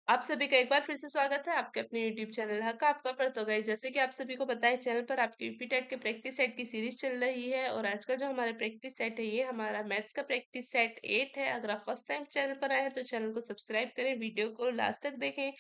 आप सभी का एक बार फिर से स्वागत है आपके अपने YouTube चैनल हक आपका पर। तो गाइस, जैसे कि आप सभी को पता है, चैनल पर आपके यूपी टेट के प्रैक्टिस सेट की सीरीज चल रही है और आज का जो हमारा प्रैक्टिस सेट है ये हमारा मैथ्स का प्रैक्टिस सेट 8 है। अगर आप फर्स्ट टाइम चैनल पर आए हैं तो चैनल को सब्सक्राइब करें, वीडियो को लास्ट तक देखें।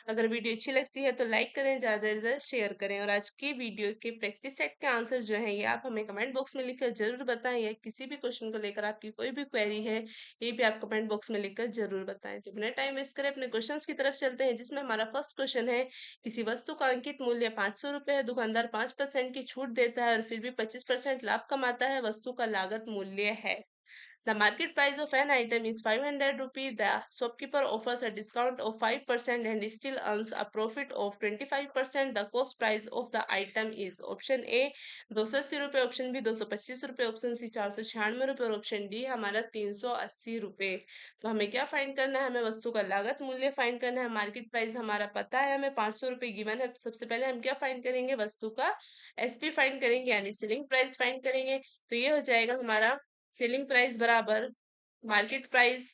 अगर वीडियो अच्छी लगती है तो लाइक करें, ज्यादा से ज्यादा शेयर करें। और आज की वीडियो के प्रैक्टिस सेट के आंसर जो है ये आप हमें कमेंट बॉक्स में लिखकर जरूर बताएं, या किसी भी क्वेश्चन को लेकर आपकी कोई भी क्वेरी है ये भी आप कमेंट बॉक्स में लिखकर जरूर बताएं। तो बिना टाइम वेस्ट करें अपने क्वेश्चंस की तरफ चलते हैं, जिसमें हमारा फर्स्ट क्वेश्चन है। किसी वस्तु का अंकित मूल्य 500 रुपए है, दुकानदार 5% की छूट देता है और फिर भी 25% लाभ कमाता है। वस्तु का लागत मूल्य है। The market price of an item is 500 rupees. The shopkeeper offers a discount of 5% and still earns a profit of 25%. The cost price of the item is option A 280 रुपये, ऑप्शन बी 225 रुपये, option C 496 रुपये और option D हमारा 380 रुपये। तो हमें क्या find करना है? हमें वस्तु का लागत मूल्य फाइंड करना है। मार्केट प्राइस हमारा पता है, हमें 500 रुपये गिवन है। तो सबसे पहले हम क्या फाइंड करेंगे? वस्तु का एसपी फाइंड करेंगे, यानी सेलिंग प्राइस फाइंड करेंगे। तो ये हो जाएगा हमारा सेलिंग प्राइस बराबर मार्केट प्राइस,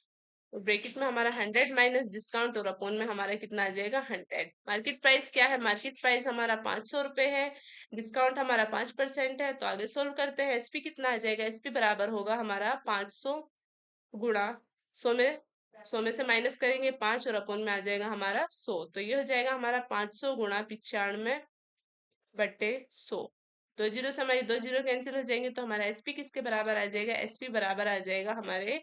ब्रैकेट में हमारा 100 माइनस डिस्काउंट और अपोन में हमारा कितना आ जाएगा? 100। मार्केट प्राइस क्या है? मार्केट प्राइस हमारा 500 रुपये है, डिस्काउंट हमारा 5% है। तो आगे सोल्व करते हैं। एसपी कितना आ जाएगा? एसपी बराबर होगा हमारा 500 गुणा 100 में से माइनस करेंगे 5 और अपोन में आ जाएगा हमारा 100। तो ये हो जाएगा हमारा 500 गुणा 95/100। दो जीरो से हमारी दो जीरो कैंसिल हो जाएंगे, तो हमारा एसपी किसके बराबर आ जाएगा? एसपी बराबर आ जाएगा हमारे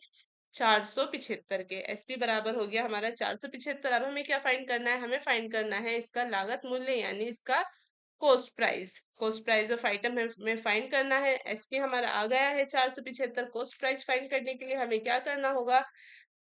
475 के। एसपी बराबर हो गया हमारा 475। अब हमें क्या फाइंड करना है? हमें फाइंड करना है इसका लागत मूल्य, यानी इसका cost price. Cost price of item हमें फाइंड करना है। एसपी हमारा आ गया है 475। कॉस्ट प्राइस फाइंड करने के लिए हमें क्या करना होगा?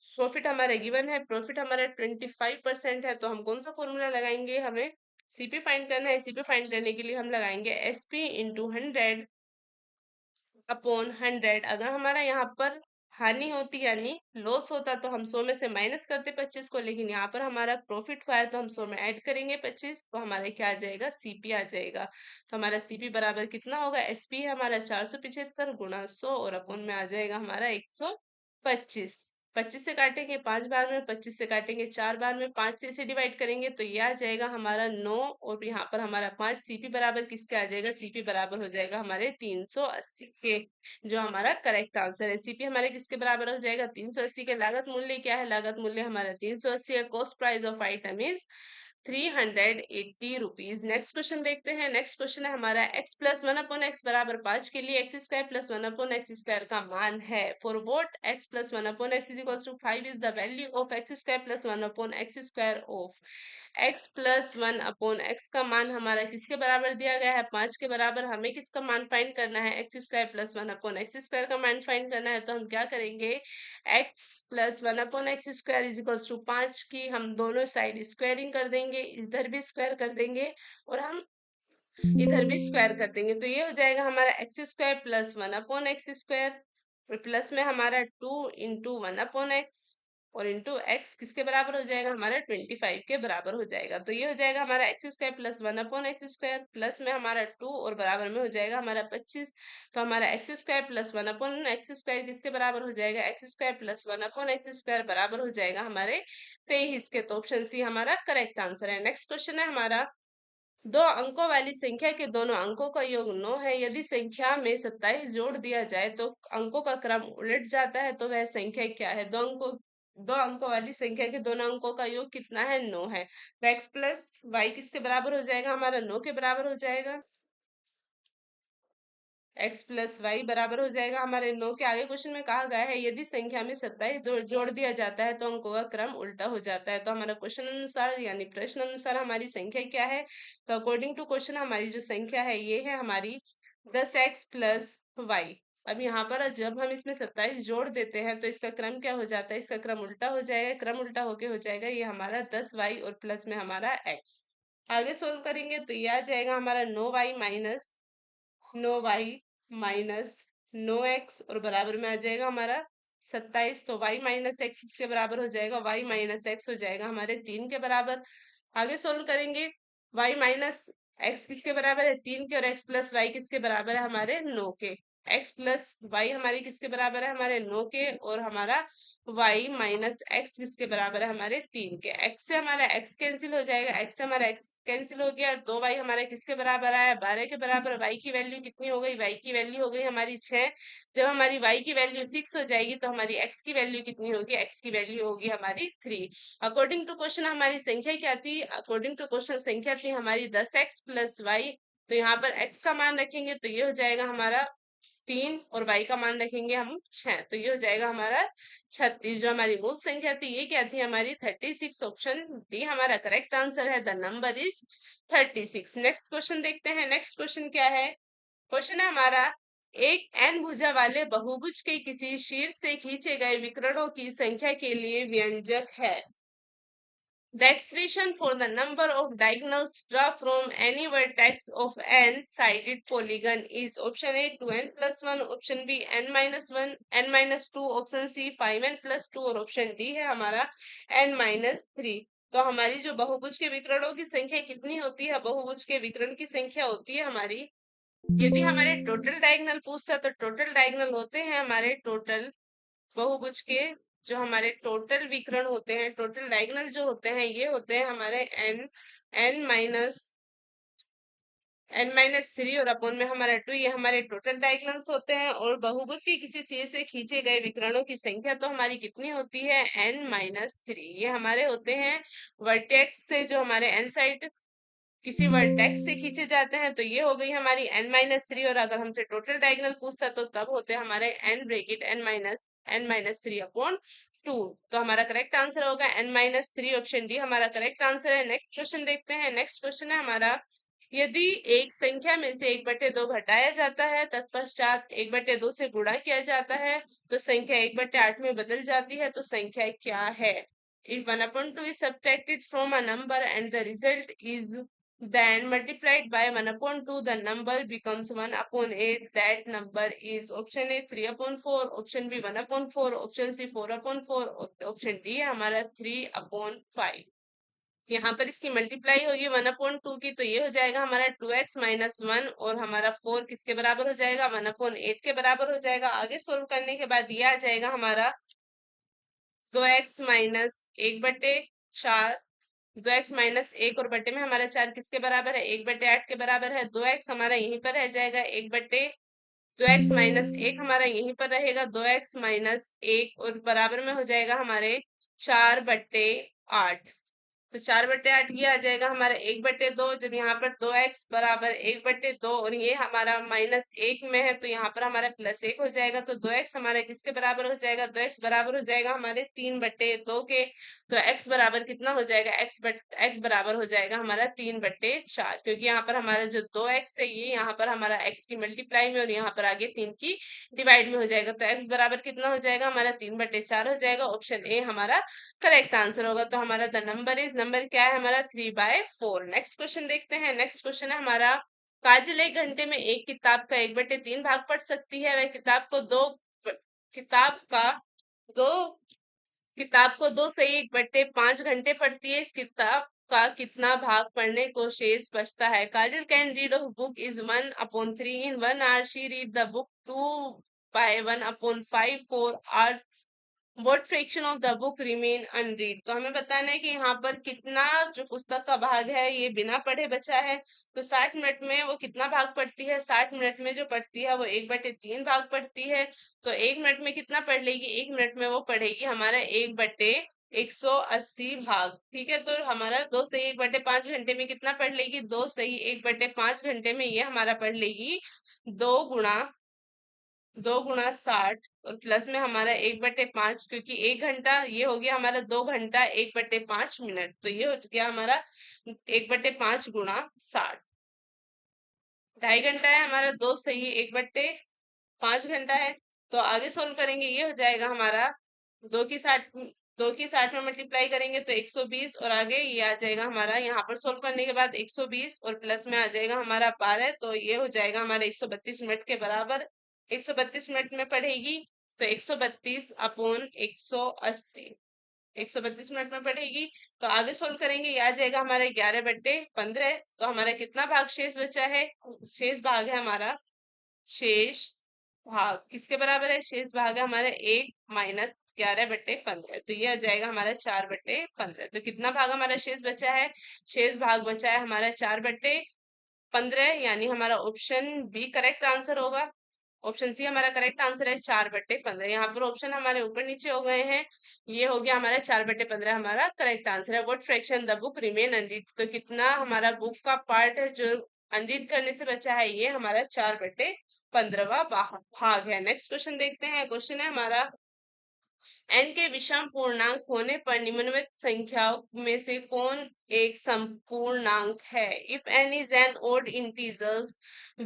प्रॉफिट हमारा गिवन है, प्रॉफिट हमारा 25% है। तो हम कौन सा फॉर्मूला लगाएंगे? हमें सीपी फाइंड करना है। सीपी फाइंड करने के लिए हम लगाएंगे एसपी इंटू 100/100। अगर हमारा यहाँ पर हानि होती यानी लॉस होता तो हम 100 में से माइनस करते 25 को, लेकिन यहाँ पर हमारा प्रॉफिट हुआ है तो हम 100 में ऐड करेंगे 25। तो हमारे क्या आ जाएगा? सीपी आ जाएगा। तो हमारा सीपी बराबर कितना होगा? एसपी है हमारा 475 गुणा 100 और अपन में आ जाएगा हमारा 125। 25 से काटेंगे 5 बार में, 25 से काटेंगे 4 बार में, 5 से इसे डिवाइड करेंगे तो ये आ जाएगा हमारा 9 और यहाँ पर हमारा 5। सीपी बराबर किसके आ जाएगा? सीपी बराबर हो जाएगा हमारे 380 के, जो हमारा करेक्ट आंसर है। सीपी हमारे किसके बराबर हो जाएगा? 380 के। लागत मूल्य क्या है? लागत मूल्य हमारा 380 है। Cost price of item is 380 rupees. Next question देखते हैं। नेक्स्ट क्वेश्चन है हमारा x प्लस 1/x बराबर 5 के लिए x² प्लस 1/x² का मान है। For what x plus 1/x is equal to 5 is the value of x² plus 1/x² of x plus 1/x का मान हमारा किसके बराबर दिया गया है? 5 के बराबर। हमें किसका मान फाइंड करना है? x² प्लस 1/x² का मान फाइंड करना है। तो हम क्या करेंगे? x plus 1/x² is equal to 5 की हम दोनों साइड स्क्वायरिंग कर देंगे, इधर भी स्क्वायर कर देंगे और हम इधर भी स्क्वायर कर देंगे। तो ये हो जाएगा हमारा x² प्लस 1/x² और प्लस में हमारा 2 इंटू 1/x और इंटू x किसके बराबर हो जाएगा? हमारा 25 के बराबर हो जाएगा। तो ये हो जाएगा हमारा x² प्लस 1/x² प्लस में हमारा 2 और बराबर में हो जाएगा हमारा 25। तो हमारा x² प्लस 1/x² किसके बराबर हो जाएगा? x² प्लस 1/x² बराबर हो जाएगा हमारे 23 के। तो ऑप्शन सी हमारा करेक्ट आंसर है। नेक्स्ट क्वेश्चन है हमारा। दो अंकों वाली संख्या के दोनों अंकों का योग 9 है। यदि संख्या में 27 जोड़ दिया जाए तो अंकों का क्रम उलट जाता है, तो वह संख्या क्या है? दो अंकों वाली संख्या के दोनों अंकों का योग कितना है? 9 है। तो x प्लस वाई किसके बराबर हो जाएगा? हमारा 9 के बराबर हो जाएगा। x प्लस वाई बराबर हो जाएगा हमारे 9 के। आगे क्वेश्चन में कहा गया है यदि संख्या में 27 जोड़ दिया जाता है तो अंकों का क्रम उल्टा हो जाता है। तो हमारा क्वेश्चन अनुसार यानी प्रश्न अनुसार हमारी संख्या क्या है? तो अकॉर्डिंग टू क्वेश्चन हमारी जो संख्या है ये है हमारी 10x प्लस वाई। अब यहाँ पर जब हम इसमें 27 जोड़ देते हैं तो इसका क्रम क्या हो जाता है? इसका क्रम उल्टा हो जाएगा। क्रम उल्टा होके हो जाएगा ये हमारा 10y और प्लस में हमारा x। आगे सोल्व करेंगे तो ये आ जाएगा हमारा 9y minus 9y minus 9x और बराबर में आ जाएगा हमारा 27। तो y माइनस एक्स किसके बराबर हो जाएगा? y माइनस एक्स हो जाएगा हमारे 3 के बराबर। आगे सोल्व करेंगे। y माइनस एक्स किसके बराबर है? 3 के और x प्लस वाई किसके बराबर है? हमारे 9 के। x प्लस वाई हमारी किसके बराबर है, हमारे 9 के, और हमारा y माइनस एक्स किसके बराबर है, हमारे 3 के। x से हमारा x कैंसिल हो जाएगा, x से हमारा x कैंसिल हो गया, 2y हमारे किसके बराबर आया, 12 के बराबर। y की वैल्यू कितनी हो गई, y की वैल्यू हो गई हमारी 6। जब हमारी y की वैल्यू 6 हो जाएगी तो हमारी x की वैल्यू कितनी होगी, x की वैल्यू होगी हमारी 3। अकॉर्डिंग टू क्वेश्चन हमारी संख्या क्या थी, अकॉर्डिंग टू क्वेश्चन संख्या थी हमारी 10x प्लस वाई। तो यहाँ पर x का मान रखेंगे तो ये हो जाएगा हमारा 3, और y का मान रखेंगे हम 6, तो ये हो जाएगा हमारा 36। जो हमारी मूल संख्या थी ये क्या थी, हमारी 36। ऑप्शन डी हमारा करेक्ट आंसर है, the number is 36। Next question देखते हैं। नेक्स्ट क्वेश्चन क्या है, क्वेश्चन है हमारा, एक n भुजा वाले बहुभुज के किसी शीर्ष से खींचे गए विकर्णों की संख्या के लिए व्यंजक है। The expression for the number of diagonals drawn from any vertex of n-sided polygon is option A 2n plus 1, option B n minus 1, n minus 2, option C 5n plus 2, और option D है हमारा n minus 3। तो हमारी जो बहुभुज के विकर्णों की संख्या कितनी होती है, बहुभुज के विकर्ण की संख्या होती है हमारी, यदि हमारे टोटल डायगोनल पूछता है तो टोटल डायगोनल होते हैं हमारे टोटल बहुभुज के, जो हमारे टोटल विकर्ण होते हैं, टोटल डायगोनल जो होते हैं ये होते हैं हमारे n-3 और अपॉन में हमारा 2, ये हमारे टोटल डायगोनल्स होते हैं। और बहुभुज के किसी शीर्ष से खींचे गए विकर्णों की संख्या तो हमारी कितनी होती है, n-3। ये हमारे होते हैं वर्टेक्स से, जो हमारे n साइड किसी वर्टेक्स से खींचे जाते हैं, तो ये हो गई हमारी n-3। और अगर हमसे टोटल डायगोनल पूछता तो तब होते हैं हमारे n-3 अपॉन 2। तो हमारा करेक्ट आंसर होगा n-3, ऑप्शन डी हमारा करेक्ट आंसर है। नेक्स्ट क्वेश्चन देखते हैं। नेक्स्ट क्वेश्चन है हमारा, यदि एक संख्या में से 1/2 घटाया जाता है, तत्पश्चात 1/2 से गुणा किया जाता है, तो संख्या 1/8 में बदल जाती है, तो संख्या क्या है। If 1/2 is subtracted from a number and the result is then multiplied by 1/2, the number becomes 1/8, that number is option A 3/4, option B 1/4, option C 4/4, option D है हमारा 3/5। यहाँ पर इसकी मल्टीप्लाई होगी 1/2 की, तो ये हो जाएगा हमारा 2x माइनस 1, और हमारा 4 किसके बराबर हो जाएगा, 1/8 के बराबर हो जाएगा। आगे सोल्व करने के बाद ये आ जाएगा हमारा 2x माइनस 1/4, 2x माइनस 1 और बटे में हमारा 4 किसके बराबर है, 1/8 के बराबर है। 2x हमारा यहीं पर रह जाएगा, 2x माइनस 1 हमारा यहीं पर रहेगा, 2x माइनस 1, और बराबर में हो जाएगा हमारे 4/8। तो 4/8 ये आ जाएगा हमारा 1/2। जब यहाँ पर 2x बराबर 1/2 और ये हमारा -1 में है, तो यहाँ पर हमारा +1 हो जाएगा। तो 2x हमारा किसके बराबर हो जाएगा, 2x बराबर हो जाएगा हमारे 3/2 के। तो x बराबर कितना हो जाएगा, x बराबर हो जाएगा हमारा 3/4, क्योंकि यहाँ पर हमारा जो 2x है ये यहाँ पर हमारा x की मल्टीप्लाई में और यहाँ पर आगे 3 की डिवाइड में हो जाएगा। तो x बराबर कितना हो जाएगा हमारा 3/4 हो जाएगा। ऑप्शन ए हमारा करेक्ट आंसर होगा। तो हमारा द नंबर क्या है हमारा 3/4। नेक्स्ट क्वेश्चन देखते हैं। नेक्स्ट क्वेश्चन है हमारा, काजल 1 घंटे में एक किताब का 1/3 भाग पढ़ सकती है। वह किताब का दो किताब को 2 से 1/5 घंटे पढ़ती है। इस किताब का कितना भाग पढ़ने को शेष बचता है। Kajal can read a book is 1/3 in 1 hour. She read the book 2/1/5 4 hours. What fraction of the book remain unread? तो हमें बताना है कि यहाँ पर कितना जो पुस्तक का भाग है ये बिना पढ़े बचा है। तो 60 मिनट में वो कितना भाग पढ़ती है, 60 मिनट में जो पढ़ती है वो 1/3 भाग पढ़ती है। तो 1 मिनट में कितना पढ़ लेगी, 1 मिनट में वो पढ़ेगी हमारा 1/180 भाग। ठीक है, तो हमारा 2 से 1/5 घंटे में कितना पढ़ लेगी, 2 से ही 1/5 घंटे में ये हमारा पढ़ लेगी 2 गुणा 60, और प्लस में हमारा 1/5, क्योंकि 1 घंटा ये हो गया हमारा 2 घंटा 1/5 मिनट। तो ये हो गया हमारा 1/5 गुणा 60, 2.5 घंटा है हमारा। 2 से ही 1/5 घंटा है। तो आगे सोल्व करेंगे, ये हो जाएगा हमारा 2 की 60, 2 की 60 में मल्टीप्लाई करेंगे तो 120, और आगे ये आ जाएगा हमारा, यहाँ पर सोल्व करने के बाद 120 और प्लस में आ जाएगा हमारा 12, तो ये हो जाएगा हमारे 132 मिनट के बराबर। 132 मिनट में पढ़ेगी, तो 132/180, 132 मिनट में पढ़ेगी। तो आगे सोल्व करेंगे, ये आ जाएगा हमारा 11/15। तो हमारा कितना भाग शेष बचा है, शेष भाग है हमारा शेष भाग किसके बराबर है? शेष भाग है हमारे 1 - 11/15, तो ये आ जाएगा हमारा 4/15। तो कितना भाग हमारा शेष बचा है? शेष भाग बचा है हमारा 4/15, यानी हमारा ऑप्शन बी करेक्ट आंसर होगा। ऑप्शन सी हमारा करेक्ट आंसर है 4/15। यहाँ पर ऑप्शन हमारे ऊपर नीचे हो गए हैं। ये हो गया हमारा 4/15 हमारा करेक्ट आंसर है। What fraction the book remain unread, तो कितना हमारा बुक का पार्ट है जो अनरीड करने से बचा है? ये हमारा 4/15वां भाग है। नेक्स्ट क्वेश्चन देखते हैं। क्वेश्चन है हमारा, n के विषम पूर्णांक होने पर निम्नलिखित संख्याओं में से कौन एक संपूर्णांक है? If n is an odd integer,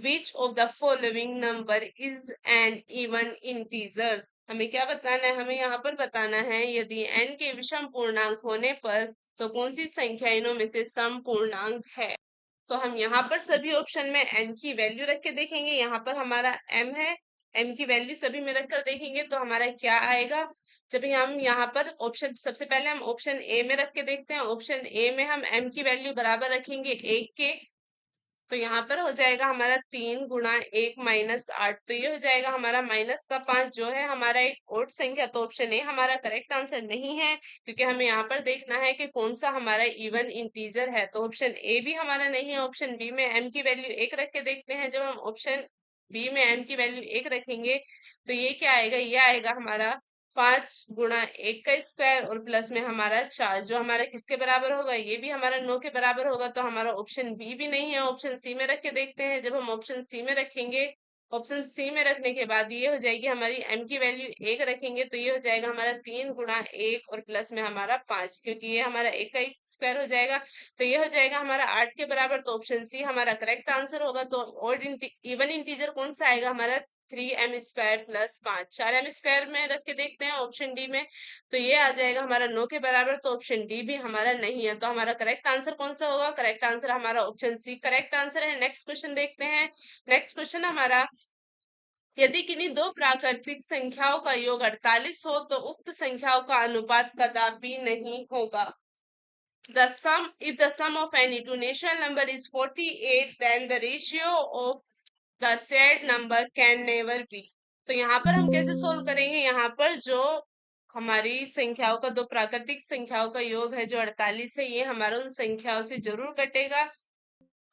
which of the following number is an even integer? हमें क्या बताना है? हमें यहाँ पर बताना है यदि n के विषम पूर्णांक होने पर तो कौन सी संख्या इनों में से समपूर्णांक है। तो हम यहाँ पर सभी ऑप्शन में n की वैल्यू रख के देखेंगे। यहाँ पर हमारा m है, m की वैल्यू सभी में रखकर देखेंगे तो हमारा क्या आएगा। जब हम यहाँ पर ऑप्शन, सबसे पहले हम ऑप्शन ए में रख के देखते हैं। ऑप्शन ए में हम m की वैल्यू बराबर रखेंगे 1 के, तो यहाँ पर हो जाएगा हमारा 3 × 1 - 8, तो ये हो जाएगा हमारा -5 जो है हमारा एक ओड संख्या। तो ऑप्शन ए हमारा करेक्ट आंसर नहीं है, क्योंकि हमें यहाँ पर देखना है कि कौन सा हमारा इवन इंटीजर है। तो ऑप्शन ए भी हमारा नहीं है। ऑप्शन बी में m की वैल्यू 1 रख के देखते हैं। जब हम ऑप्शन बी में m की वैल्यू 1 रखेंगे तो ये क्या आएगा? ये आएगा हमारा 5 × 1 का स्क्वायर और प्लस में हमारा 4, जो हमारा किसके बराबर होगा? ये भी हमारा 9 के बराबर होगा। तो हमारा ऑप्शन बी भी नहीं है। ऑप्शन सी में रख के देखते हैं। जब हम ऑप्शन सी में रखेंगे, ऑप्शन सी में रखने के बाद ये हो जाएगी हमारी m की वैल्यू 1 रखेंगे तो ये हो जाएगा हमारा 3 × 1 और प्लस में हमारा 5, क्योंकि ये हमारा 1 का स्क्वायर हो जाएगा तो ये हो जाएगा हमारा 8 के बराबर। तो ऑप्शन सी हमारा करेक्ट आंसर होगा। तो ऑड इवन इंटीजर कौन सा आएगा हमारा? 3m² + 5, 4m² में रख के देखते हैं ऑप्शन डी में, तो ये आ जाएगा हमारा 9 के बराबर। तो ऑप्शन डी भी हमारा नहीं है। तो हमारा करेक्ट आंसर कौन सा होगा? करेक्ट आंसर हमारा ऑप्शन सी करेक्ट आंसर है। नेक्स्ट क्वेश्चन देखते हैं। नेक्स्ट क्वेश्चन हमारा, यदि किन्हीं दो प्राकृतिक संख्याओं का योग 48 हो तो उक्त संख्याओं का अनुपात कदापि नहीं होगा। if the sum of any two natural number is 48, then the ratio of the said number can never be। तो यहाँ पर हम कैसे सोल्व करेंगे? यहाँ पर जो हमारी संख्याओं का, दो प्राकृतिक संख्याओं का योग है जो 48 है, ये हमारा उन संख्याओं से जरूर कटेगा,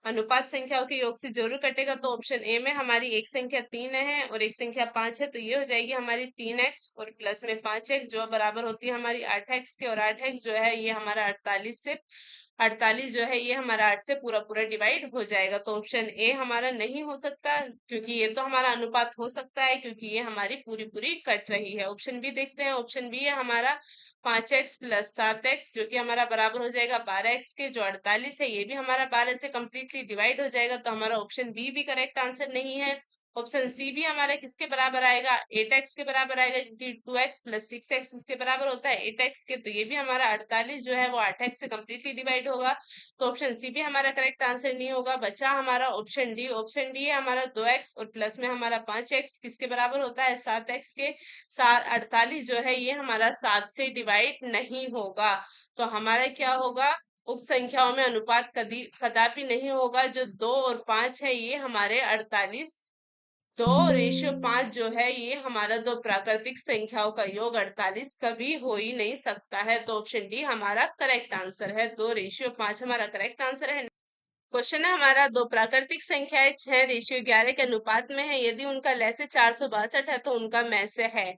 अनुपात संख्याओं के योग से जरूर कटेगा। तो ऑप्शन ए में हमारी एक संख्या 3 है और एक संख्या 5 है, तो ये हो जाएगी हमारी 3x और प्लस में 5x जो बराबर होती है हमारी 8x के, और 8x जो है ये हमारा 48 जो है ये हमारा 8 से पूरा पूरा डिवाइड हो जाएगा। तो ऑप्शन ए हमारा नहीं हो सकता, क्योंकि ये तो हमारा अनुपात हो सकता है क्योंकि ये हमारी पूरी पूरी कट रही है। ऑप्शन बी देखते हैं। ऑप्शन बी है हमारा 5x + 7x जो कि हमारा बराबर हो जाएगा 12x के, जो 48 है ये भी हमारा 12 से कम्प्लीटली डिवाइड हो जाएगा। तो हमारा ऑप्शन बी भी करेक्ट आंसर नहीं है। ऑप्शन सी भी हमारा किसके बराबर आएगा? 8x के बराबर आएगा, क्योंकि 2x + 6x इसके बराबर होता है 8x के, तो ये भी हमारा 48 जो है वो 8x से कम्प्लीटली डिवाइड होगा। तो ऑप्शन सी भी हमारा करेक्ट आंसर नहीं होगा। बचा हमारा ऑप्शन डी। ऑप्शन डी है हमारा 2x और प्लस में हमारा 5x किसके बराबर होता है? 7x के। 48 जो है ये हमारा 7 से डिवाइड नहीं होगा। तो हमारा क्या होगा? उक्त संख्याओं में अनुपात कदापि नहीं होगा। जो 2 और 5 है ये हमारे 48, 2:5 जो है ये हमारा दो प्राकृतिक संख्याओं का योग 48 कभी हो ही नहीं सकता है। तो ऑप्शन डी हमारा करेक्ट आंसर है। 2:5 हमारा करेक्ट आंसर है। क्वेश्चन है हमारा, दो प्राकृतिक संख्याएं 6:11 के अनुपात में है, यदि उनका लैसे 462 है तो उनका में से है।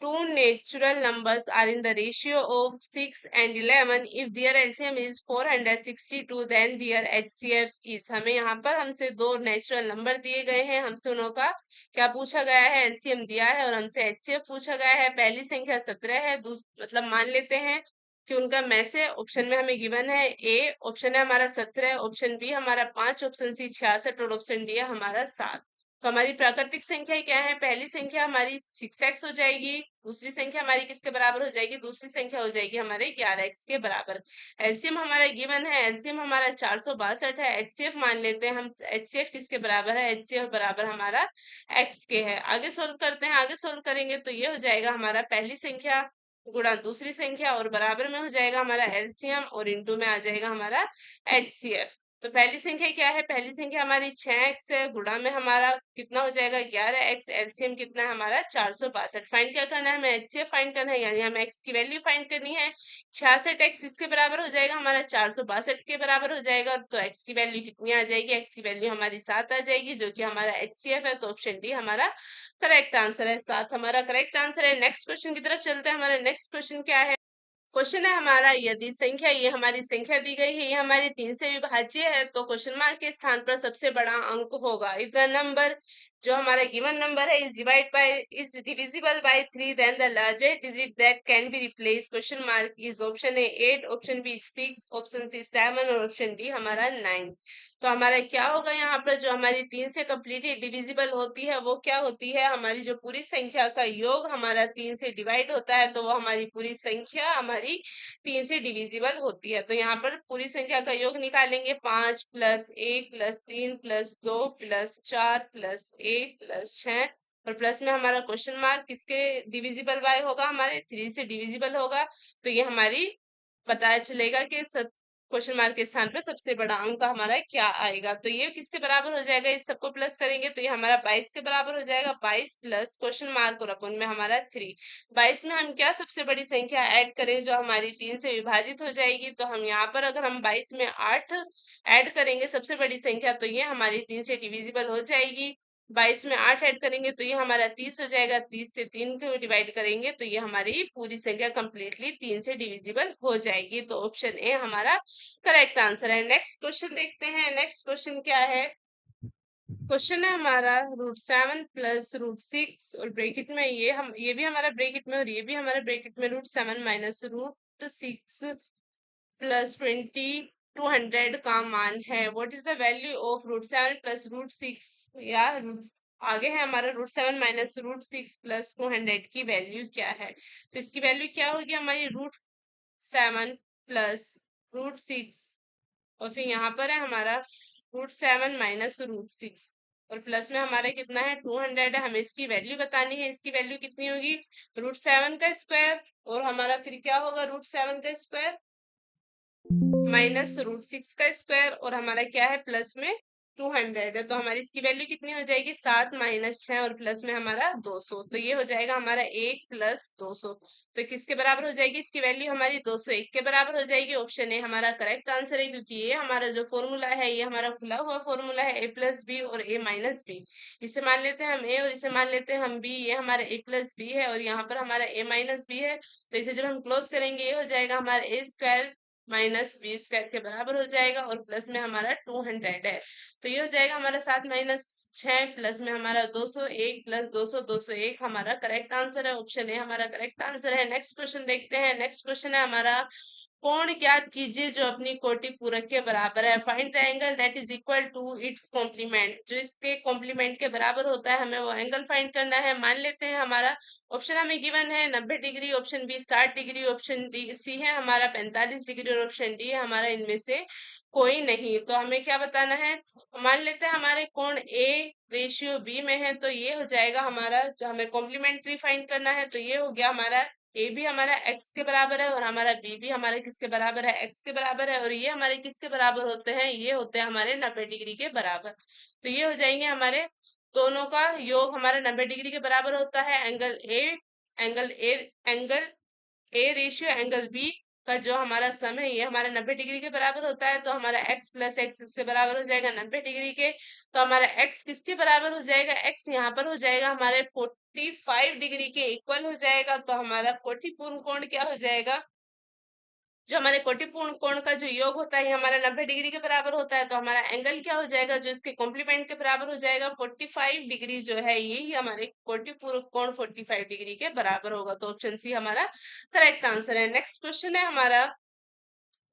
Two natural numbers are in the ratio of 6 and 11 if their LCM is 462, then their HCF is। हमें यहाँ पर हमसे दो नेचुरल नंबर दिए गए हैं, हमसे उनका क्या पूछा गया है? एलसीएम दिया है और हमसे एचसीएफ पूछा गया है। पहली संख्या 17 है, मतलब मान लेते हैं कि उनका में से ऑप्शन में हमें गिवन है ए, ऑप्शन है हमारा 17, ऑप्शन बी हमारा 5, ऑप्शन सी 66 और ऑप्शन डी है हमारा 7। तो हमारी प्राकृतिक संख्या क्या है? पहली संख्या हमारी 6x हो जाएगी, दूसरी संख्या हमारी किसके बराबर हो जाएगी? दूसरी संख्या हो जाएगी हमारे 11x के बराबर। एलसीएम हमारा गिवन है, एलसीएम हमारा 462 है। एचसीएफ मान लेते हैं हम, एचसीएफ किसके बराबर है? एचसीएफ बराबर हमारा x के है। आगे सोल्व करते हैं। आगे सोल्व करेंगे तो ये हो जाएगा हमारा पहली संख्या गुणा दूसरी संख्या और बराबर में हो जाएगा हमारा एलसीएम और इंटू में आ जाएगा हमारा एचसीएफ। तो पहली संख्या क्या है? पहली संख्या हमारी 6x है, गुणा में हमारा कितना हो जाएगा 11x, एलसीएम कितना है हमारा 462। फाइंड क्या करना है? हमें एचसीएफ फाइंड करना है, यानी हमें x की वैल्यू फाइंड करनी है। 66x इसके बराबर हो जाएगा हमारा 462 के बराबर हो जाएगा, तो x की वैल्यू कितनी आ जाएगी? x की वैल्यू हमारी 7 आ जाएगी, जो कि हमारा एचसीएफ है। तो ऑप्शन डी हमारा करेक्ट आंसर है, 7 हमारा करेक्ट आंसर है। नेक्स्ट क्वेश्चन की तरफ चलते हैं। हमारा नेक्स्ट क्वेश्चन क्या है? क्वेश्चन है हमारा, यदि संख्या, ये हमारी संख्या दी गई है, ये हमारी 3 से विभाज्य है, तो क्वेश्चन मार्क के स्थान पर सबसे बड़ा अंक होगा। इफ द नंबर, जो हमारा गिवन नंबर है, is divisible by 3, then the largest digit that can be replace question mark is option A 8, option B 6, option C 7 और ऑप्शन डी हमारा 9। तो हमारा क्या होगा यहाँ पर? जो हमारी 3 से कम्प्लीटली डिविजिबल होती है वो क्या होती है? हमारी जो पूरी संख्या का योग हमारा 3 से डिवाइड होता है, तो वो हमारी पूरी संख्या हमारी 3 से डिविजिबल होती है। तो यहाँ पर पूरी संख्या का योग निकालेंगे, 5 plus 1 plus 3 plus 2 plus 4 plus 1 plus 6, और प्लस में हमारा क्वेश्चन मार्क किसके डिविजिबल बाय होगा? हमारे 3 से डिविजिबल होगा। तो ये हमारी पता चलेगा कि क्वेश्चन मार्क के स्थान पर सबसे बड़ा अंक हमारा क्या आएगा। तो ये किसके बराबर हो जाएगा? इस सबको प्लस करेंगे तो ये हमारा 22 के बराबर हो जाएगा। 22 प्लस क्वेश्चन मार्क और अपन में हमारा 3। 22 में हम क्या सबसे बड़ी संख्या ऐड करें जो हमारी 3 से विभाजित हो जाएगी? तो हम यहाँ पर अगर हम 22 में 8 ऐड करेंगे सबसे बड़ी संख्या, तो ये हमारी 3 से डिविजिबल हो जाएगी। 22 में 8 ऐड करेंगे तो ये हमारा 30 हो जाएगा। 30 से 3 को डिवाइड करेंगे तो ये हमारी पूरी संख्या कंप्लीटली 3 से डिविजिबल हो जाएगी। तो ऑप्शन ए हमारा करेक्ट आंसर है। नेक्स्ट क्वेश्चन देखते हैं। नेक्स्ट क्वेश्चन क्या है? क्वेश्चन है हमारा, √7 प्लस √6 और ब्रैकेट में ये भी हमारा ब्रैकेट में और ये भी हमारा ब्रैकेट में, √7 माइनस √6 प्लस 200 का मान है। What is the value of √7 plus √6? या रूट आगे है हमारा, √7 माइनस √6 प्लस 200 की वैल्यू क्या है? तो इसकी वैल्यू क्या होगी हमारी? √7 प्लस √6, और फिर यहाँ पर है हमारा √7 माइनस √6, और प्लस में हमारा कितना है? 200 है। हमें इसकी वैल्यू बतानी है। इसकी वैल्यू कितनी होगी? √7 का स्क्वायर, और हमारा फिर क्या होगा? √7 का स्क्वायर माइनस √6 का स्क्वायर, और हमारा क्या है? प्लस में 200 है। तो हमारी इसकी वैल्यू कितनी हो जाएगी? 7 माइनस 6 और प्लस में हमारा 200। तो ये हो जाएगा हमारा 1 प्लस 200। तो किसके बराबर हो जाएगी? इसकी वैल्यू हमारी 201 के बराबर हो जाएगी। ऑप्शन ए हमारा करेक्ट आंसर है, क्योंकि ये हमारा जो फॉर्मूला है ये हमारा खुला हुआ फॉर्मूला है, a प्लस बी और a माइनस बी। इसे मान लेते हैं हम a और इसे मान लेते हैं हम b। ये हमारा a प्लस बी है और यहाँ पर हमारा a माइनस बी है। तो इसे जब हम क्लोज करेंगे ये हो जाएगा हमारा a square minus B square के बराबर हो जाएगा, और प्लस में हमारा 200 है। तो ये हो जाएगा हमारा 7 माइनस 6 प्लस में हमारा 200, 1 प्लस 200, 201 हमारा करेक्ट आंसर है। ऑप्शन ए हमारा करेक्ट आंसर है। नेक्स्ट क्वेश्चन देखते हैं। नेक्स्ट क्वेश्चन है हमारा, कोण ज्ञात कीजिए जो अपनी कोटि पूरक के बराबर है। Find the angle that is equal to its complement. जो इसके कॉम्प्लीमेंट के बराबर होता है हमें वो एंगल फाइंड करना है। मान लेते हैं हमारा ऑप्शन हमें गिवन है 90 degree, option B 60 degree, option D C है हमारा 45 डिग्री और ऑप्शन डी है हमारा इनमें से कोई नहीं। तो हमें क्या बताना है? मान लेते हैं हमारे कोण ए रेशियो बी में है, तो ये हो जाएगा हमारा, जो हमें कॉम्प्लीमेंट्री फाइंड करना है, तो ये हो गया हमारा ए भी हमारा एक्स के बराबर है और हमारा बी भी हमारे किसके बराबर है? एक्स के बराबर है। और ये हमारे किसके बराबर होते हैं? ये होते हैं हमारे 90 डिग्री के बराबर। तो ये हो जाएंगे हमारे दोनों का योग हमारा 90 डिग्री के बराबर होता है। Angle A angle A ratio angle B का जो हमारा सम है ये हमारा 90 डिग्री के बराबर होता है। तो हमारा x प्लस एक्स इससे बराबर हो जाएगा 90 डिग्री के। तो हमारा x किसके बराबर हो जाएगा? x यहाँ पर हो जाएगा हमारे 45 डिग्री के इक्वल हो जाएगा। तो हमारा कोटिपूर्ण कोण क्या हो जाएगा? जो हमारे कोटिपूर्ण कोण का जो योग होता है हमारा 90 डिग्री के बराबर होता है। तो हमारा एंगल क्या हो जाएगा? जो इसके कॉम्प्लीमेंट के बराबर हो जाएगा 45 डिग्री, जो है यही हमारे कोटिपूर्ण कोण 45 डिग्री के बराबर होगा। तो ऑप्शन सी हमारा करेक्ट आंसर है। नेक्स्ट क्वेश्चन है हमारा,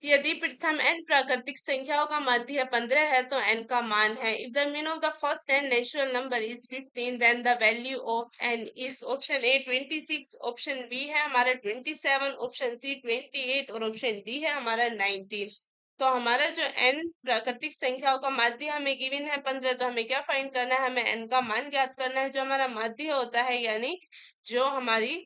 यदि प्रथम n प्राकृतिक संख्याओं का माध्य 15 है तो n का मान है। If the mean of the first n natural number is 15, then the value of n is option A 26, option B है हमारा 27, ऑप्शन सी 28 और ऑप्शन डी है हमारा 19। तो हमारा जो n प्राकृतिक संख्याओं का माध्य हमें गिवन है 15, तो हमें क्या फाइंड करना है? हमें n का मान ज्ञात करना है। जो हमारा माध्य होता है यानी जो हमारी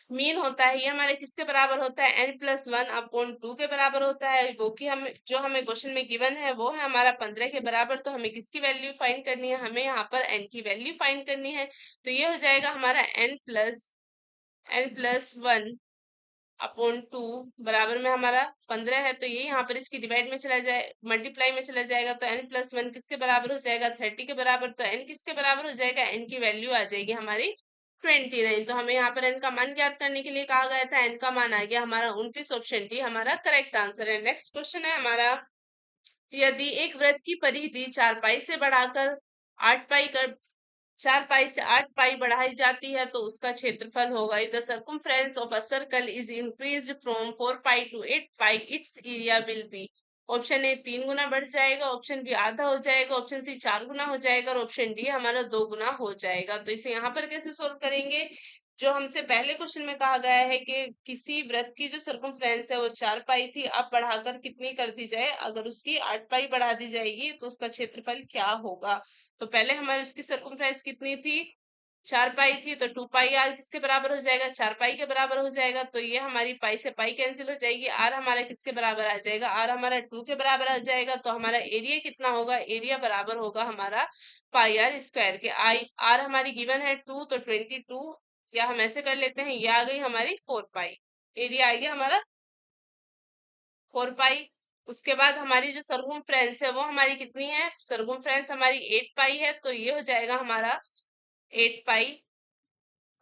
मीन होता है ये हमारे किसके बराबर होता है, n+1/2 के बराबर होता है, वो कि हम जो हमें क्वेश्चन में गिवन है वो है हमारा 15 के बराबर। तो हमें किसकी वैल्यू फाइंड करनी है, हमें यहाँ पर n की वैल्यू फाइंड करनी है। तो ये हो जाएगा हमारा n+1/2 बराबर में हमारा 15 है। तो ये यहाँ पर इसकी डिवाइड में चला जाए, मल्टीप्लाई में चला जाएगा। तो n+1 किसके बराबर हो जाएगा, 30 के बराबर। तो n किसके बराबर हो जाएगा, n की वैल्यू आ जाएगी हमारी 29। तो हमें यहाँ पर n का मान ज्ञात करने के लिए कहा गया था, n का मान आ गया हमारा 29। ऑप्शन डी हमारा करेक्ट आंसर है। नेक्स्ट क्वेश्चन है हमारा, यदि एक वृत्त की परिधि 4 पाई से बढ़ाकर 8 पाई कर 4 पाई से 8 पाई बढ़ाई जाती है तो उसका क्षेत्रफल होगा। The circumference of a circle is increased from 4 pi to 8 pi, its area will be. Option A 3 गुना बढ़ जाएगा, ऑप्शन बी आधा हो जाएगा, ऑप्शन सी 4 गुना हो जाएगा और ऑप्शन डी हमारा 2 गुना हो जाएगा। तो इसे यहाँ पर कैसे सोल्व करेंगे, जो हमसे पहले क्वेश्चन में कहा गया है कि किसी वृत्त की जो सर्कमफ्रेंस है वो 4 पाई थी, अब बढ़ाकर कितनी कर दी जाए, अगर उसकी 8 पाई बढ़ा दी जाएगी तो उसका क्षेत्रफल क्या होगा। तो पहले हमारी उसकी सर्कमफ्रेंस कितनी थी, 4 पाई थी। तो 2 पाई आर किसके बराबर हो जाएगा, 4 पाई के बराबर हो जाएगा। तो ये हमारी पाई से पाई कैंसिल हो जाएगी, आर हमारा किसके बराबर आ जाएगा, आर हमारा 2 के बराबर आ जाएगा। तो हमारा एरिया कितना होगा, एरिया बराबर होगा हमारा पाई आर स्क्वायर के। आई आर हमारी गिवन है 2, तो 22, या हम ऐसे कर लेते हैं, ये आ गई हमारी 4 पाई, एरिया आ गया हमारा 4 पाई। उसके बाद हमारी जो सर्कमफ्रेंस है वो हमारी कितनी है, सर्कमफ्रेंस हमारी 8 पाई है। तो ये हो जाएगा हमारा 8 पाई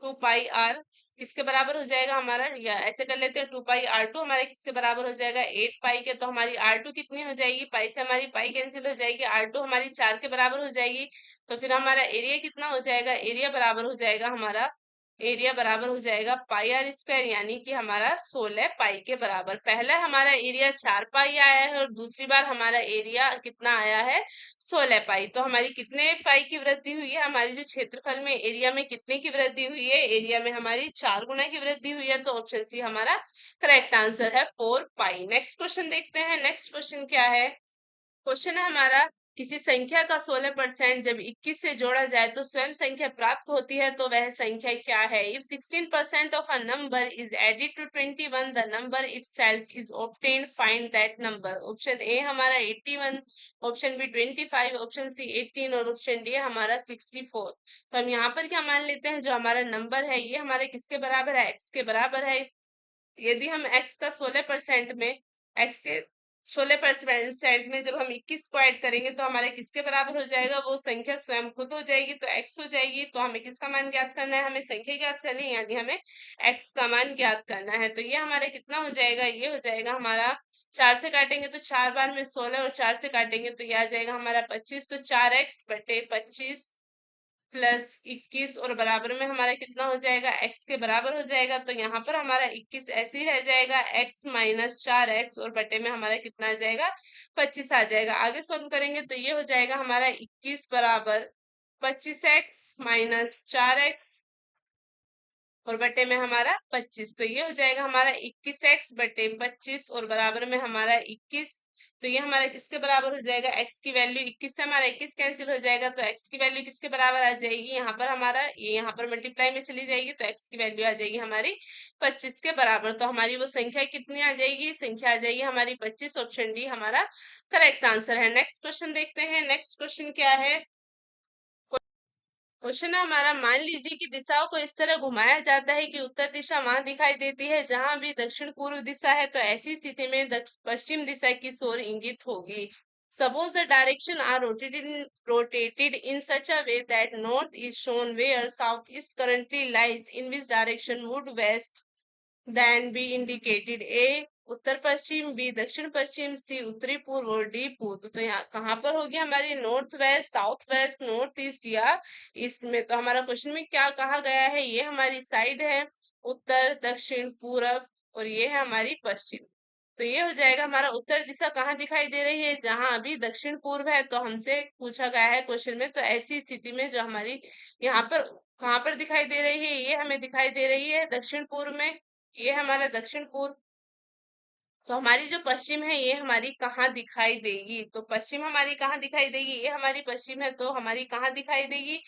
2 पाई आर किसके बराबर हो जाएगा हमारा, या ऐसे कर लेते हैं 2 पाई आर टू हमारे किसके बराबर हो जाएगा, 8 पाई के। तो हमारी आर टू कितनी हो जाएगी, पाई से हमारी पाई कैंसिल हो जाएगी, आर टू हमारी 4 के बराबर हो जाएगी। तो फिर हमारा एरिया कितना हो जाएगा, एरिया बराबर हो जाएगा हमारा, एरिया बराबर हो जाएगा पाई आर स्क्वायर, यानी कि हमारा 16 पाई के बराबर। पहला हमारा एरिया 4 पाई आया है और दूसरी बार हमारा एरिया कितना आया है, 16 पाई। तो हमारी कितने पाई की वृद्धि हुई है, हमारी जो क्षेत्रफल में एरिया में कितने की वृद्धि हुई है, एरिया में हमारी 4 गुना की वृद्धि हुई है। तो ऑप्शन सी हमारा करेक्ट आंसर है 4 पाई। नेक्स्ट क्वेश्चन देखते हैं, नेक्स्ट क्वेश्चन क्या है। क्वेश्चन है हमारा, किसी संख्या का 16% जब 21 से जोड़ा जाए तो स्वयं संख्या प्राप्त होती है, तो वह संख्या क्या है। If 16% of a number is added to 21, the number itself is obtained, find that number. Option A हमारा 81, ऑप्शन बी 25, ऑप्शन सी 18 और ऑप्शन डी हमारा 64। तो हम यहाँ पर क्या मान लेते हैं, जो हमारा नंबर है ये हमारे किसके बराबर है, एक्स के बराबर है। यदि हम x का 16% में x के 16% में जब हम 21 को ऐड करेंगे तो हमारे किसके बराबर हो जाएगा, वो संख्या स्वयं खुद हो जाएगी, तो x हो जाएगी। तो हमें किसका मान ज्ञात करना है, हमें संख्या ज्ञात करनी है, यानी हमें x का मान ज्ञात करना है। तो ये हमारे कितना हो जाएगा, ये हो जाएगा हमारा 4 से काटेंगे तो 4 बार में 16 और 4 से काटेंगे तो यह आ जाएगा हमारा 25। तो 4x बटे 25 +21 और बराबर में हमारा कितना हो जाएगा, x के बराबर हो जाएगा। तो यहाँ पर हमारा 21 ऐसे ही रह जाएगा, x माइनस 4x और बटे में हमारा कितना आ जाएगा, 25 आ जाएगा। आगे सॉल्व करेंगे तो ये हो जाएगा हमारा 21 बराबर 25x माइनस 4x और बटे में हमारा 25। तो ये हो जाएगा हमारा 21x बटे 25 और बराबर में हमारा 21। तो ये हमारा किसके बराबर हो जाएगा, x की वैल्यू 21 से हमारा 21 कैंसिल हो जाएगा, तो x की वैल्यू किसके बराबर आ जाएगी, यहाँ पर हमारा ये यहाँ पर मल्टीप्लाई में चली जाएगी, तो x की वैल्यू आ जाएगी हमारी 25 के बराबर। तो हमारी वो संख्या कितनी आ जाएगी, संख्या आ जाएगी हमारी 25। ऑप्शन डी हमारा करेक्ट आंसर है। नेक्स्ट क्वेश्चन देखते हैं, नेक्स्ट क्वेश्चन क्या है। क्वेश्चन है हमारा, मान लीजिए कि दिशाओं को इस तरह घुमाया जाता है कि उत्तर दिशा वहां दिखाई देती है जहां भी दक्षिण पूर्व दिशा है, तो ऐसी स्थिति में पश्चिम दिशा की ओर इंगित होगी। Suppose the direction are rotated in such a way that north is shown where south east currently lies, in which direction would west then be indicated. A उत्तर पश्चिम, बी दक्षिण पश्चिम, सी उत्तरी पूर्व और डी पूर्व। तो यहाँ कहाँ पर होगी हमारी, north west, south west, north east या ईस्ट में। तो हमारा क्वेश्चन में क्या कहा गया है, ये हमारी साइड है उत्तर, दक्षिण, पूरब और ये है हमारी पश्चिम। तो ये हो जाएगा हमारा उत्तर दिशा कहाँ दिखाई दे रही है, जहां अभी दक्षिण पूर्व है। तो हमसे पूछा गया है क्वेश्चन में, तो ऐसी स्थिति में जो हमारी यहाँ पर कहाँ पर दिखाई दे रही है, ये हमें दिखाई दे रही है दक्षिण पूर्व में, ये हमारा दक्षिण पूर्व। तो हमारी जो पश्चिम है ये हमारी कहाँ दिखाई देगी, तो पश्चिम हमारी कहाँ दिखाई देगी, ये हमारी पश्चिम है, तो हमारी कहाँ दिखाई देगी,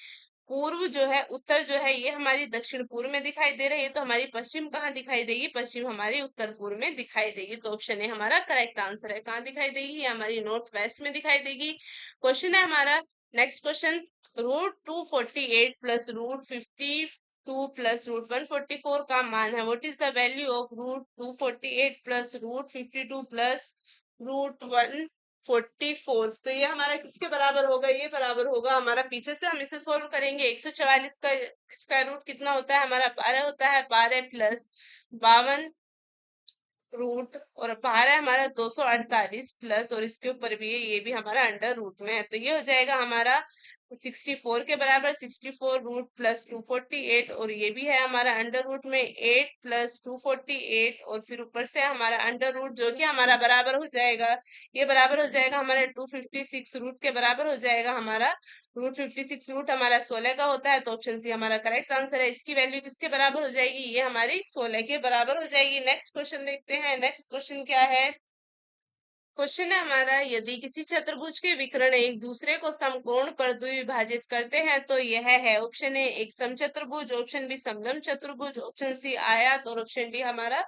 पूर्व जो है, उत्तर जो है ये हमारी दक्षिण पूर्व में दिखाई दे रही है, तो हमारी पश्चिम कहाँ दिखाई देगी? पश्चिम हमारी उत्तर पूर्व में दिखाई देगी। तो ऑप्शन ए हमारा करेक्ट आंसर है। कहाँ दिखाई देगी? ये हमारी नॉर्थ वेस्ट में दिखाई देगी। क्वेश्चन है हमारा नेक्स्ट क्वेश्चन, √248 प्लस √52 प्लस √144 का मान है। What is the value of √248 plus √52 plus √144? तो ये हमारा किसके बराबर होगा? ये बराबर होगा हमारा, पीछे से हम इसे सोल्व करेंगे। 144 का स्क्वायर रूट कितना होता है? हमारा 12 होता है। 12 प्लस 52 रूट, और बाहर है हमारा 248 प्लस, और इसके ऊपर भी है, ये भी हमारा अंडर रूट में है। तो ये हो जाएगा हमारा 64 के बराबर। 64 रूट प्लस 248, और ये भी है हमारा अंडर रूट में 8 प्लस 248, और फिर ऊपर से हमारा अंडर रूट जो कि हमारा बराबर हो जाएगा, ये बराबर हो जाएगा हमारे 256 रूट के बराबर हो जाएगा हमारा। √56 रूट हमारा 16 का होता है। तो ऑप्शन सी हमारा करेक्ट आंसर है। इसकी वैल्यू किसके बराबर हो जाएगी? ये हमारी 16 के बराबर हो जाएगी। नेक्स्ट क्वेश्चन देखते हैं। नेक्स्ट क्वेश्चन क्या है? क्वेश्चन है हमारा, यदि किसी चतुर्भुज के विकर्ण एक दूसरे को समकोण पर द्विभाजित करते हैं तो यह है। ऑप्शन ए एक समचतुर्भुज, ऑप्शन बी समलंब चतुर्भुज, ऑप्शन सी आयत, और ऑप्शन डी हमारा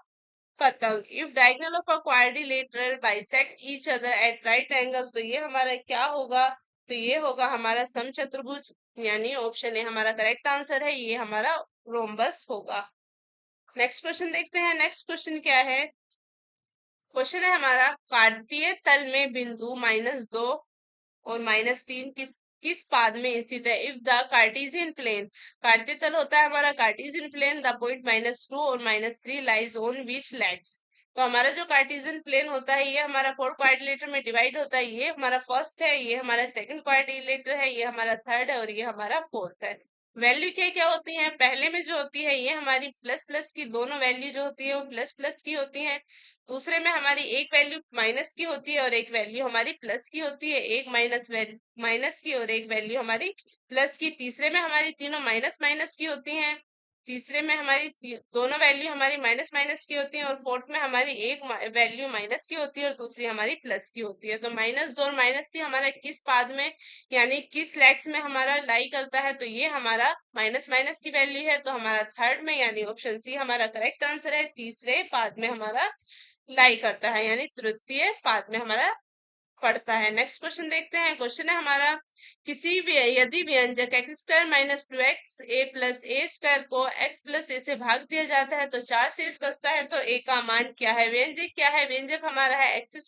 पतंग। If diagonal of a quadrilateral bisect each other at right angle, तो ये हमारा क्या होगा? तो ये होगा हमारा समचतुर्भुज, यानी ऑप्शन ए हमारा करेक्ट आंसर है। ये हमारा रोम्बस होगा। नेक्स्ट क्वेश्चन देखते हैं। नेक्स्ट क्वेश्चन क्या है? क्वेश्चन है हमारा, कार्तीय तल में बिंदु -2 और -3 किस किस पाद में स्थित है? इफ द कार्टेशियन प्लेन, कार्तीय तल होता है हमारा कार्टेशियन प्लेन, द पॉइंट -2 और -3 लाइज ऑन विच लेग्स। तो हमारा जो कार्टेशियन प्लेन होता है ये हमारा 4 क्वाड्रिलेटर में डिवाइड होता है। ये हमारा फर्स्ट है, ये हमारा सेकंड क्वाड्रिलेटर है, ये हमारा थर्ड है, और ये हमारा फोर्थ है। वैल्यू क्या क्या होती है? पहले में जो होती है ये हमारी प्लस प्लस की दोनों वैल्यू जो होती है वो प्लस प्लस की होती है। दूसरे में हमारी एक वैल्यू माइनस की होती है और एक वैल्यू हमारी प्लस की होती है। एक माइनस की और एक वैल्यू हमारी प्लस की। तीसरे में हमारी तीनों माइनस माइनस की होती हैं। तीसरे में हमारी दोनों वैल्यू हमारी माइनस माइनस की होती हैं, और फोर्थ में हमारी एक वैल्यू माइनस की होती है और दूसरी हमारी प्लस की होती है। तो -2 और -3 हमारा किस पाद में, यानी किस लेग्स में हमारा लाई करता है? तो ये हमारा माइनस माइनस की वैल्यू है, तो हमारा थर्ड में, यानी ऑप्शन सी हमारा करेक्ट आंसर है। तीसरे पाद में हमारा लाई करता है, यानी तृतीय पाद में हमारा पड़ता है। नेक्स्ट क्वेश्चन देखते हैं। क्वेश्चन है हमारा, किसी भी यदि व्यंजक x² - 2xa प्लस ए स्क्वायर को x प्लस ए से भाग दिया जाता है तो 4 शेष बचता है, तो a का मान क्या है? व्यंजक क्या है? व्यंजक हमारा है x² -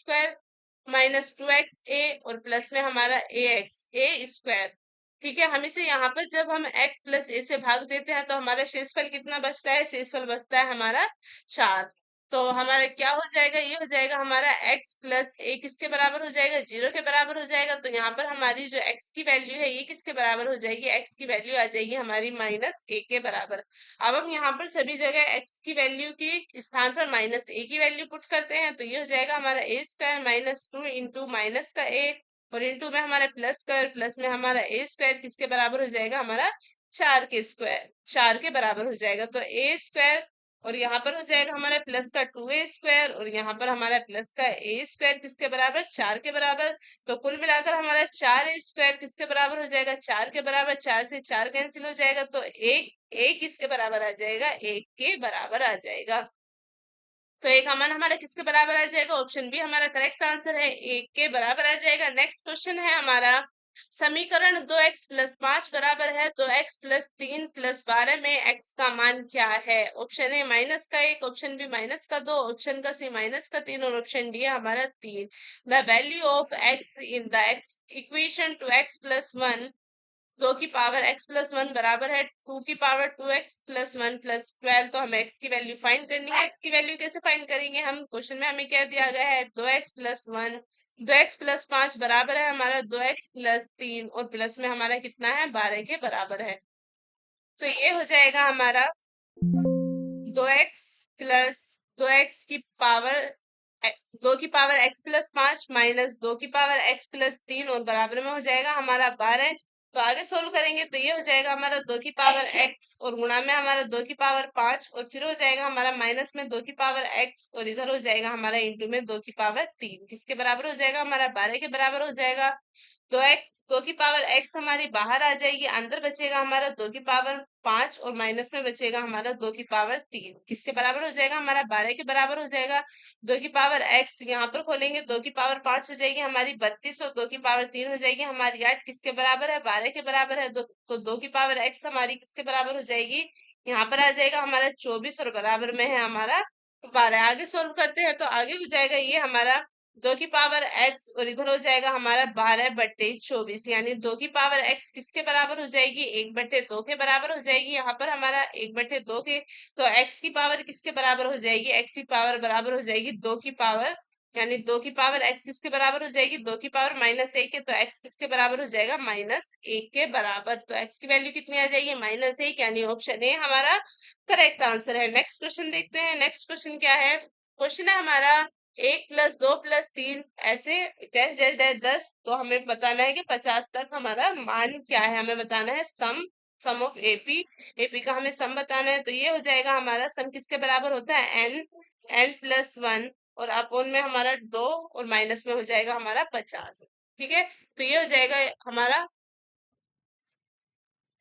2xa और प्लस में हमारा ए स्क्वायर। ठीक है, हम इसे यहाँ पर जब हम x प्लस ए से भाग देते हैं तो हमारा शेषफल कितना बचता है? शेषफल बचता है हमारा 4। तो हमारा क्या हो जाएगा? ये हो जाएगा हमारा x प्लस ए किसके बराबर हो जाएगा? 0 के बराबर हो जाएगा। तो यहाँ पर हमारी जो x की वैल्यू है ये किसके बराबर हो जाएगी? x की वैल्यू आ जाएगी हमारी -a के बराबर। अब हम यहाँ पर सभी जगह x की वैल्यू के स्थान पर -a की वैल्यू पुट करते हैं, तो ये हो जाएगा हमारा a² - 2 इंटू माइनस का a, और इंटू में हमारा प्लस का, और प्लस में हमारा a² किसके बराबर हो जाएगा? हमारा 4 के स्क्वायर, 4 के बराबर हो जाएगा। तो a² और यहाँ पर हो जाएगा हमारा प्लस का 2a² और यहाँ पर हमारा प्लस का a² किसके बराबर? 4 के बराबर। तो कुल मिलाकर हमारा 4a² किसके बराबर हो जाएगा? 4 के बराबर। 4 से 4 कैंसिल हो जाएगा, तो एक किसके बराबर आ जाएगा? 1 के बराबर आ जाएगा। तो एक का मान हमारा किसके बराबर आ जाएगा? ऑप्शन बी हमारा करेक्ट आंसर है, 1 के बराबर आ जाएगा। नेक्स्ट क्वेश्चन है हमारा, समीकरण 2x प्लस 5 बराबर है 2x प्लस 3 प्लस 12 में x का मान क्या है? Option A -1, option B -2, option का सी -3, और ऑप्शन डी है हमारा 3। The value of x in the x equation 2x plus 1, 2 की पावर x प्लस 1 बराबर है 2 की पावर 2x प्लस 1 प्लस 12। तो हमें x की वैल्यू फाइंड करनी है। x की वैल्यू कैसे फाइंड करेंगे? हम क्वेश्चन में हमें क्या दिया गया है? 2x प्लस 1, 2x प्लस 5 बराबर है हमारा 2x प्लस 3, और प्लस में हमारा कितना है? 12 के बराबर है। तो ये हो जाएगा हमारा 2x प्लस 2x की पावर 2 की पावर x प्लस 5 माइनस 2 की पावर x प्लस 3, और बराबर में हो जाएगा हमारा 12। तो आगे सोल्व करेंगे तो ये हो जाएगा हमारा 2 की पावर x और गुणा में हमारा 2 की पावर 5 और फिर हो जाएगा हमारा माइनस में 2 की पावर x और इधर हो जाएगा हमारा इंटू में 2 की पावर 3। किसके बराबर हो जाएगा? हमारा 12 के बराबर हो जाएगा। तो x 2 की पावर x हमारी बाहर आ जाएगी, अंदर बचेगा हमारा 2 की पावर 5 और माइनस में बचेगा हमारा 2 की पावर 3। किसके बराबर हो जाएगा? हमारा 12 के बराबर हो जाएगा। 2 की पावर x यहाँ पर खोलेंगे, 2 की पावर 5 हो जाएगी हमारी 32 और 2 की पावर 3 हो जाएगी हमारी 8। किसके बराबर है? 12 के बराबर है। तो 2 की पावर x हमारी किसके बराबर हो जाएगी? यहाँ पर आ जाएगा हमारा 24 और बराबर में है हमारा 12। आगे सोल्व करते हैं तो आगे हो जाएगा ये हमारा 2 की पावर x और इधर हो जाएगा हमारा 12/24, यानी 2 की पावर x किसके बराबर हो जाएगी? 1/2 के बराबर हो जाएगी। यहाँ पर हमारा 1/2 के, तो x की पावर किसके बराबर हो जाएगी? x की पावर बराबर हो जाएगी 2 की पावर, यानी 2 की पावर x किसके बराबर हो जाएगी? 2 की पावर -1 है, तो x किसके बराबर हो जाएगा? -1 के बराबर। तो x की वैल्यू कितनी आ जाएगी? -1, यानी ऑप्शन ए हमारा करेक्ट आंसर है। नेक्स्ट क्वेश्चन देखते हैं। नेक्स्ट क्वेश्चन क्या है? क्वेश्चन है हमारा 1 + 2 + 3 ऐसे डैश डैश डैश 10। तो हमें बताना है कि 50 तक हमारा मान क्या है, हमें बताना है सम ऑफ एपी। एपी का हमें सम बताना है। तो ये हो जाएगा हमारा सम किसके बराबर होता है? n+1 और अपोन में हमारा 2 और माइनस में हो जाएगा हमारा 50। ठीक है, तो ये हो जाएगा हमारा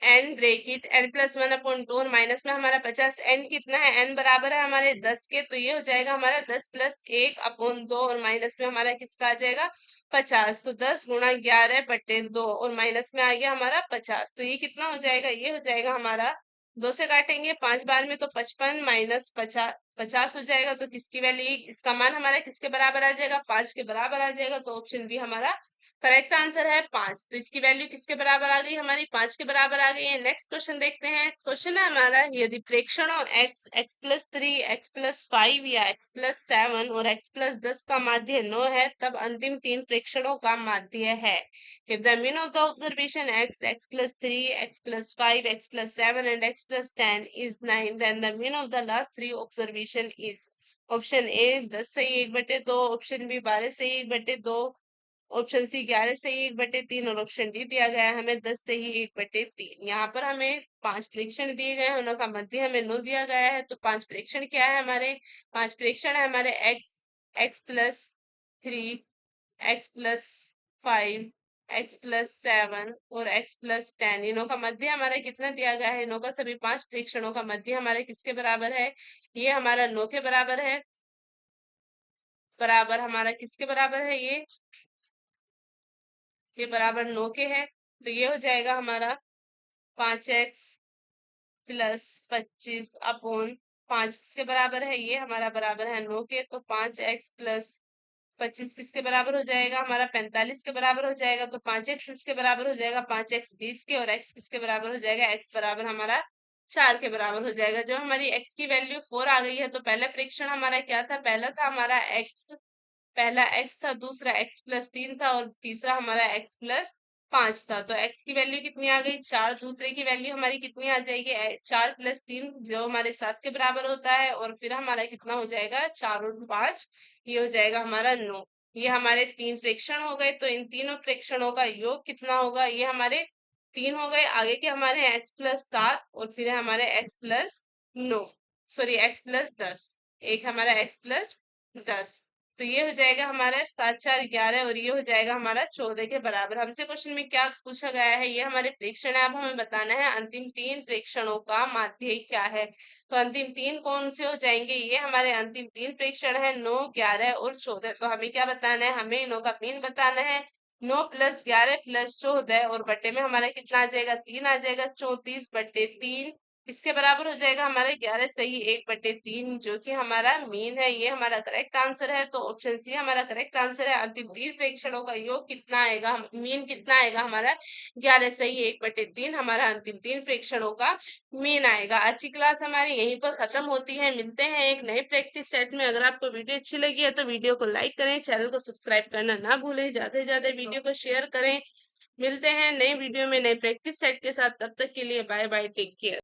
n/(n+1/2) और माइनस में हमारा 50। n कितना है? n बराबर है हमारे 10 के, तो ये हो जाएगा हमारा 10 + 1/2 और माइनस में हमारा किसका आ जाएगा? 50। तो 10 × 11/2 और माइनस में आ गया हमारा 50। तो ये कितना हो जाएगा? ये हो जाएगा हमारा 2 से काटेंगे 5 बार में, तो 55 - 50 50 हो जाएगा। तो किसकी वैल्यू, इसका मान हमारा किसके बराबर आ जाएगा? 5 के बराबर आ जाएगा। तो ऑप्शन बी हमारा करेक्ट आंसर है 5। तो इसकी वैल्यू किसके बराबर आ गई? हमारी 5 के बराबर आ गई है। नेक्स्ट क्वेश्चन देखते हैं। क्वेश्चन है हमारा, यदि प्रेक्षणों x, x+3, x+5 या x+7 और x+10 का माध्य 9 है, तब अंतिम 3 प्रेक्षणों का माध्य है। If the mean of the observation x, x+3, x+5, x+7 and x+10 is 9, then the mean of the last 3 observation is। Option A 10 सही 1/2, ऑप्शन बी 12 सही 1/2, ऑप्शन सी 11 से ही 1/3 और ऑप्शन डी दिया गया है हमें 10 से ही 1/3। यहाँ पर हमें 5 प्रेक्षण दिए गए हैं, उनका मध्य हमें 9 दिया गया है। तो 5 प्रेक्षण क्या है हमारे? 5 प्रेक्षण है हमारे x, x+3, x+5, x+7 और x+10। इनों का मध्य हमारा कितना दिया गया है? इनों का सभी 5 प्रेक्षणों का मध्य हमारे किसके बराबर है? ये हमारा 9 के बराबर है। बराबर हमारा किसके बराबर है? ये बराबर 9 के है। तो ये हो जाएगा हमारा 5x + 25/5 किसके बराबर है? ये हमारा बराबर है 9 के। तो 5x + 25 किसके बराबर हो जाएगा? हमारा 45 के बराबर हो जाएगा। तो 5x किसके बराबर हो जाएगा? 5x 20 के, और x किसके बराबर हो जाएगा? x बराबर हमारा 4 के बराबर हो जाएगा। जब हमारी x की वैल्यू 4 आ गई है, तो पहला प्रेक्षण हमारा क्या था? पहला था हमारा x, पहला x था, दूसरा x+3 था और तीसरा हमारा x+5 था। तो x की वैल्यू कितनी आ गई? 4। दूसरे की वैल्यू हमारी कितनी आ जाएगी? 4 + 3 जो हमारे 7 के बराबर होता है, और फिर हमारा कितना हो जाएगा? 4 और 5, ये हो जाएगा हमारा 9। ये हमारे 3 प्रेक्षण हो गए। तो इन तीनों प्रेक्षणों का योग कितना होगा? ये हमारे 3 हो गए। आगे के हमारे x+7 और फिर है हमारे x+9, सॉरी x+10, एक हमारा x+10। तो ये हो जाएगा हमारा 7 4 11 और ये हो जाएगा हमारा 14 के बराबर। हमसे क्वेश्चन में क्या पूछा गया है? ये हमारे प्रेक्षण है। अब हमें बताना है अंतिम 3 प्रेक्षणों का माध्य क्या है। तो अंतिम 3 कौन से हो जाएंगे? ये हमारे अंतिम 3 प्रेक्षण है 9, 11 और 14। तो हमें क्या बताना है? हमें इनों का मीन बताना है। 9 + 11 + 14 और बट्टे में हमारा कितना आ जाएगा? 3 आ जाएगा। 34/3 इसके बराबर हो जाएगा हमारे 11 सही 1/3, जो कि हमारा मीन है। ये हमारा करेक्ट आंसर है। तो ऑप्शन सी हमारा करेक्ट आंसर है। अंतिम 3 प्रेक्षणों का योग कितना आएगा? मीन कितना आएगा हमारा? 11 सही 1/3 हमारा अंतिम 3 प्रेक्षणों का मीन आएगा। आज की क्लास हमारी यहीं पर खत्म होती है। मिलते हैं एक नए प्रैक्टिस सेट में। अगर आपको वीडियो अच्छी लगी है तो वीडियो को लाइक करें, चैनल को सब्सक्राइब करना ना भूलें, ज्यादा से ज्यादा वीडियो को शेयर करें। मिलते हैं नए वीडियो में नए प्रैक्टिस सेट के साथ। तब तक के लिए बाय बाय, टेक केयर।